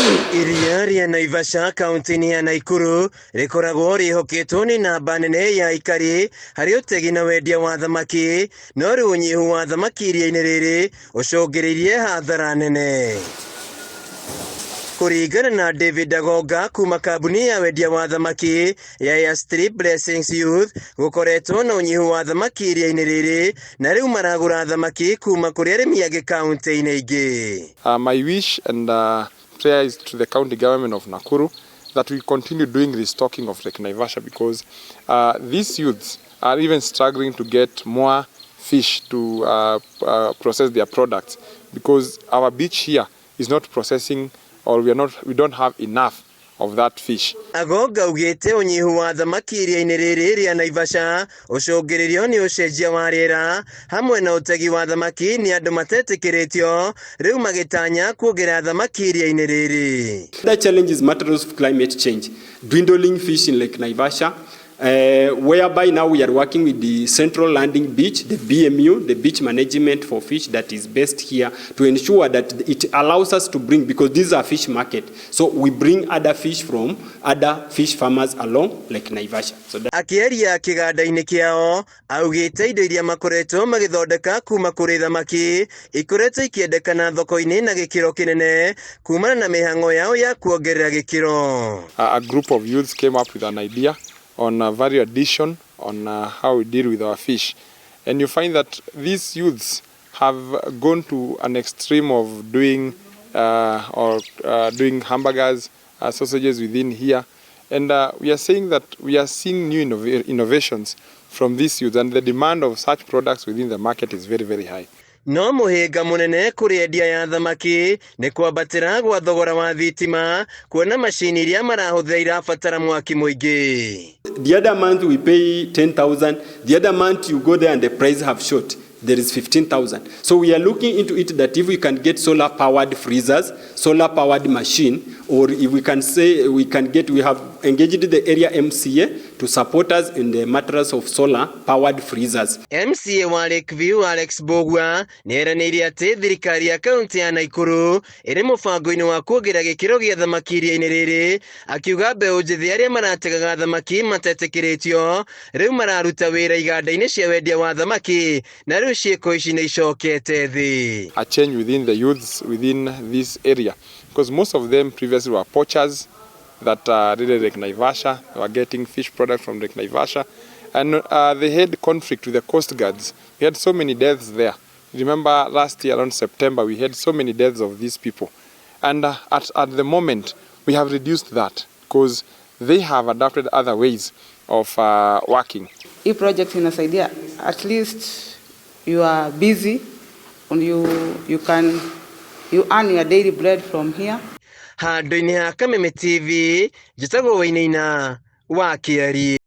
Iria rĩa Naivasha kaunti-inĩ ya Nakuru rĩkoragwo rĩhoketwo nĩ namba nene ya aikari harĩ ũtegi na wendia wa thamaki, no rĩu ũnyihu wa thamaki iria-inĩ rĩrĩ ũcũngĩrĩirie hathara nene. Kũringana na David Agonga kuma kambuni ya wendia wa thamaki ya Street Blessings Youth, gũkoretwo na ũnyihu wa thamaki iria-inĩ rĩrĩ na rĩu maragũra thamaki kuma kũrĩ arĩmi angĩ kaunti-inĩ ingĩ. My wish and prayer is to the county government of Nakuru that we continue doing restocking of Lake Naivasha, because these youths are even struggling to get more fish to process their products, because our beach here is not processing, or we don't have enough of that fish. Agonga ugĩte ũnyihu wa thamaki iria-inĩ rĩrĩ rĩa Naivasha ũcũngĩrĩirio nĩ ũcenjia wa rĩera hamwe na ũtegi wa thamaki nĩ andũ matetĩkĩrĩtio, rĩu magĩtanya kuongerera thamaki iria-inĩ rĩrĩ. The challenge is matters of climate change, dwindling fish in Lake Naivasha, whereby now we are working with the Central Landing Beach, the BMU, the beach management for fish that is based here, to ensure that it allows us to bring, because this is a fish market, so we bring other fish from other fish farmers along Lake Naivasha. So akĩaria kĩganda-inĩ kĩao augĩte indo iria makoretwo magĩthondeka kuma kũrĩ thamaki ikoretwo ikĩendekana thoko-inĩ na gĩkĩro kĩnene kumana na mĩhang'o yao ya kuongerera gĩkĩro. A group of youths came up with an idea on a value addition on how we deal with our fish, and you find that these youths have gone to an extreme of doing doing hamburgers, sausages within here, and we are saying that we are seeing new innovations from these youths, and the demand of such products within the market is very, very high. No mũhĩnga mũnene kũrĩ endia ya thamaki nĩ kwambatĩra gwa thogora wa thitima, kuona macini iria marahũthĩra irabatara mwaki mũingĩ. The other month we pay 10,000, the other month you go there and the price have shot, there is 15,000. So we are looking into it that if we can get solar powered freezers, solar powered machine, or if we can say we have engaged the area MCA to support us in the matters of solar powered freezers. MCA wa Lakeview Alex Bogwa nĩeranĩire atĩ thirikari ya kaunti ya Nakuru ĩrĩ mũbango-inĩ wa kuongerera gĩkĩro gĩa thamaki iria-inĩ rĩrĩ, akiuga mbeũ njĩthĩ arĩa marategaga thamaki matetĩkĩrĩtio rĩu mararuta wĩra iganda-inĩ cia wendia wa thamaki na rĩu ciĩko ici nĩ icokete thĩ. A change within the youths within this area, because most of them previously were poachers that did Lake Naivasha. They were getting fish products from Lake Naivasha, and they had conflict with the coast guards. We had so many deaths there. Remember last year around September we had so many deaths of these people, and at the moment we have reduced that because they have adopted other ways of working. This project inasaidia, at least you are busy and you earn your daily bread from here. Handũ-inĩ ha Kameme TV, njĩtagwo Wainaina wa Kĩari.